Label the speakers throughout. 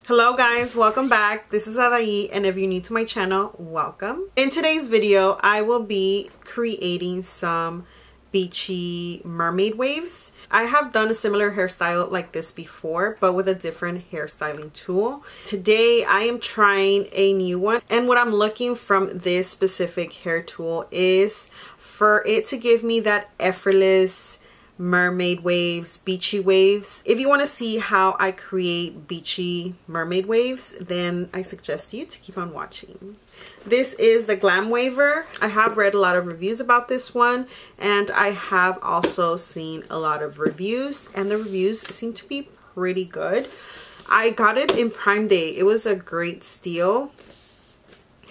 Speaker 1: Hello guys, welcome back. This is Adai, and if you're new to my channel, welcome. In today's video, I will be creating some beachy mermaid waves. I have done a similar hairstyle like this before, but with a different hairstyling tool. Today, I am trying a new one, and what I'm looking from this specific hair tool is for it to give me that effortless mermaid waves, beachy waves. If you want to see how I create beachy mermaid waves, then I suggest you to keep on watching. This is the Glam Waver. I have read a lot of reviews about this one, and I have also seen a lot of reviews, and the reviews seem to be pretty good. I got it in Prime Day. It was a great steal.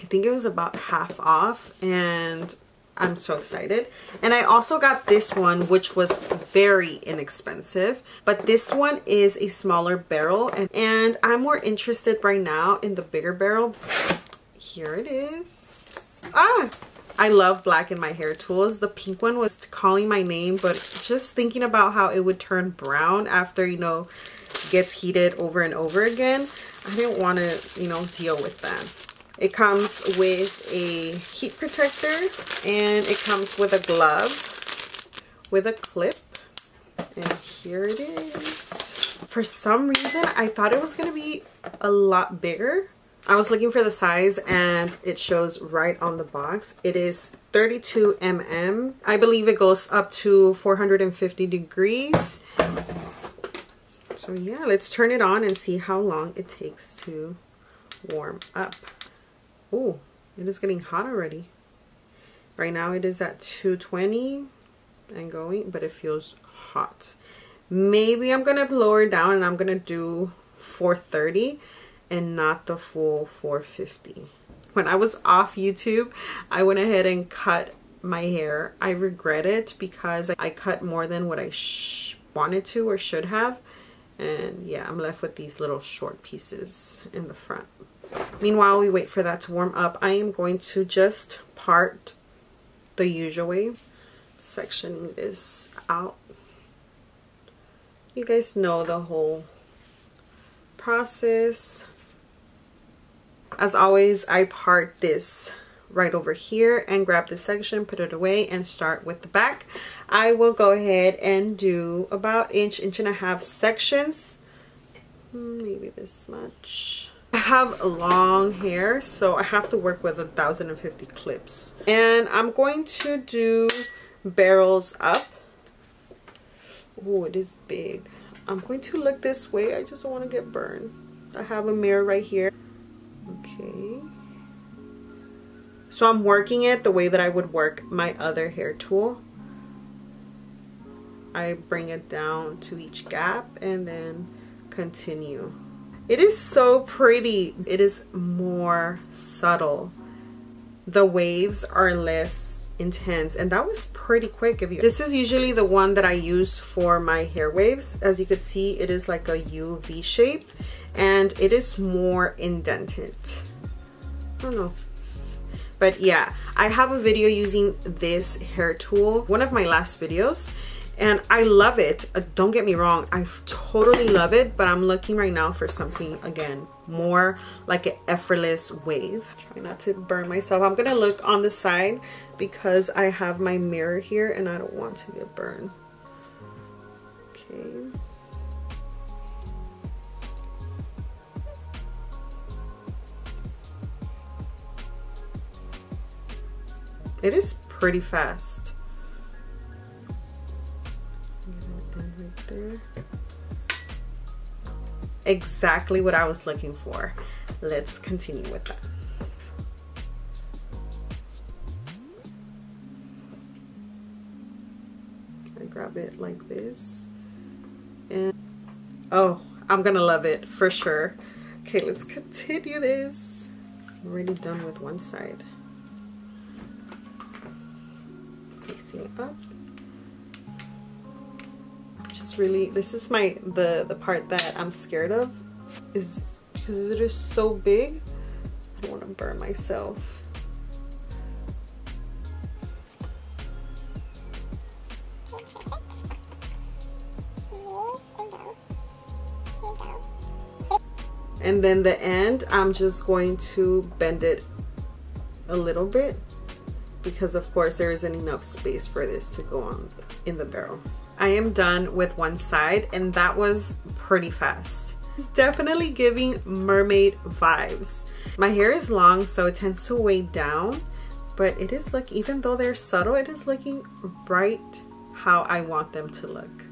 Speaker 1: I think it was about half off, and I'm so excited. And I also got this one, which was very inexpensive, but this one is a smaller barrel, and I'm more interested right now in the bigger barrel. Here it is. I love black in my hair tools. The pink one was calling my name, but just thinking about how it would turn brown after, you know, gets heated over and over again, I didn't want to, you know, deal with that. It comes with a heat protector, and it comes with a glove with a clip, and here it is. For some reason, I thought it was going to be a lot bigger. I was looking for the size, and it shows right on the box. It is 32 mm. I believe it goes up to 450 degrees. So yeah, let's turn it on and see how long it takes to warm up. Oh, it is getting hot already. Right now it is at 220 and going, but it feels hot. Maybe I'm gonna lower it down and I'm gonna do 430 and not the full 450. When I was off YouTube, I went ahead and cut my hair. I regret it because I cut more than what I wanted to or should have. And yeah, I'm left with these little short pieces in the front. Meanwhile, we wait for that to warm up. I am going to just part the usual way, sectioning this out. You guys know the whole process. As always, I part this right over here and grab this section, put it away, and start with the back. I will go ahead and do about inch and a half sections, maybe this much. I have long hair, so I have to work with 1,050 clips, and I'm going to do barrels up. Oh, it is big. I'm going to look this way. I just don't want to get burned. I have a mirror right here. Okay, so I'm working it the way that I would work my other hair tool. I bring it down to each gap and then continue. It is so pretty. It is more subtle. The waves are less intense, and that was pretty quick of you. This is usually the one that I use for my hair waves. As you could see, it is like a UV shape, and it is more indented. I don't know. But yeah, I have a video using this hair tool, one of my last videos, and I love it. Don't get me wrong, I totally love it, but I'm looking right now for something, again, more like an effortless wave. Try not to burn myself. I'm gonna look on the side because I have my mirror here and I don't want to get burned. Okay. It is pretty fast. Right there. Exactly what I was looking for. Let's continue with that. I grab it like this, and oh, I'm gonna love it for sure. Okay, let's continue this. I'm already done with one side. Facing up. Just really, this is the part that I'm scared of, is because it is so big. I don't want to burn myself. And then the end, I'm just going to bend it a little bit because of course there isn't enough space for this to go on in the barrel. I am done with one side and that was pretty fast. It's definitely giving mermaid vibes. My hair is long so it tends to weigh down, but it is look, even though they're subtle, it is looking right how I want them to look.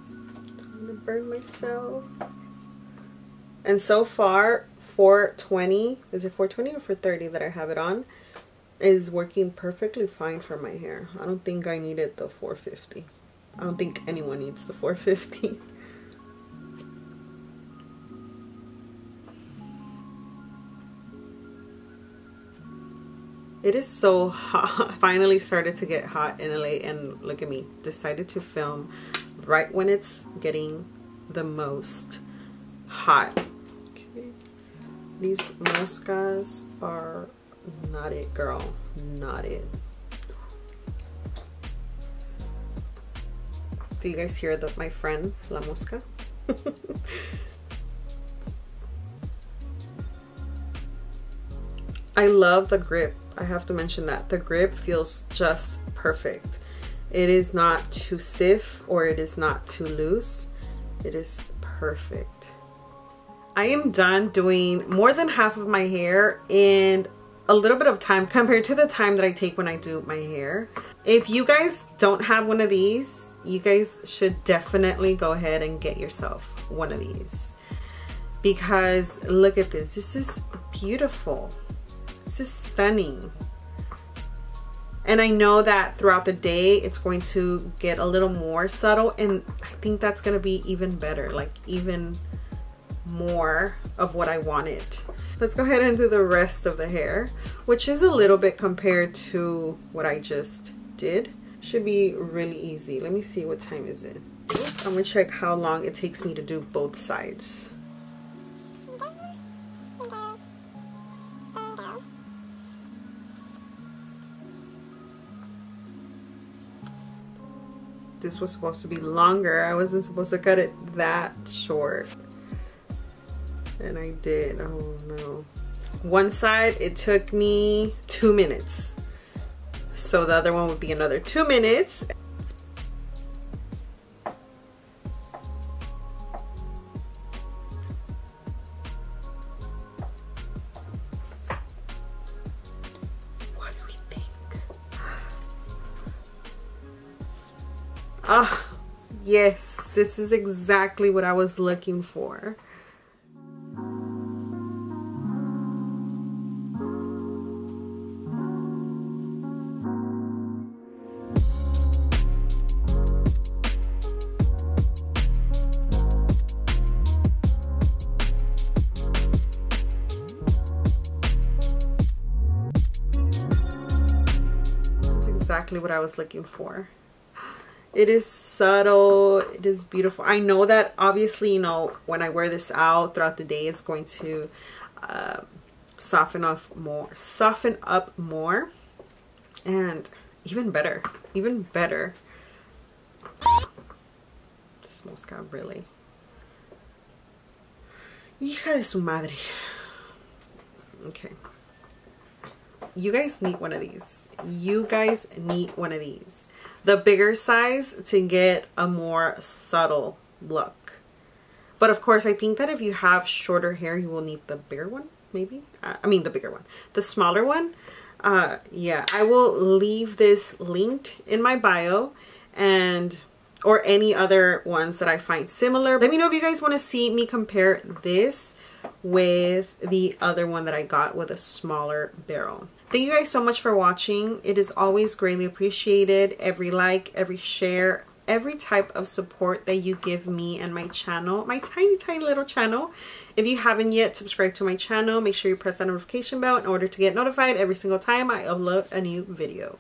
Speaker 1: I'm gonna burn myself. And so far 420, is it 420 or 430 that I have it on, is working perfectly fine for my hair. I don't think I needed the 450. I don't think anyone needs the 450. It is so hot. Finally started to get hot in LA and look at me. Decided to film right when it's getting the most hot. Okay. These moscas are not it, girl. Not it. Do you guys hear my friend La Mosca? I love the grip. I have to mention that the grip feels just perfect. It is not too stiff or it is not too loose. It is perfect. I am done doing more than half of my hair in a little bit of time compared to the time that I take when I do my hair. If you guys don't have one of these, you guys should definitely go ahead and get yourself one of these, because look at this. This is beautiful. This is stunning. And I know that throughout the day it's going to get a little more subtle, and I think that's going to be even better, like even more of what I wanted. Let's go ahead and do the rest of the hair, which is a little bit compared to what I just did. Should be really easy. Let me see, what time is it? I'm gonna check how long it takes me to do both sides. This was supposed to be longer. I wasn't supposed to cut it that short. And I did. Oh no. One side, it took me 2 minutes. So the other one would be another 2 minutes. What do we think? Ah, yes, this is exactly what I was looking for. Exactly what I was looking for. It is subtle, it is beautiful. I know that obviously, you know, when I wear this out throughout the day, it's going to soften up more, and even better. This mosca really. Hija de su madre. Okay. You guys need one of these. You guys need one of these. The bigger size to get a more subtle look. But of course, I think that if you have shorter hair, you will need the bigger one, maybe. I mean, the bigger one. The smaller one. Yeah, I will leave this linked in my bio, and or any other ones that I find similar. Let me know if you guys want to see me compare this with the other one that I got with a smaller barrel. Thank you guys so much for watching. It is always greatly appreciated. Every like, every share, every type of support that you give me and my channel, my tiny little channel. If you haven't yet subscribed to my channel, make sure you press that notification bell in order to get notified every single time I upload a new video.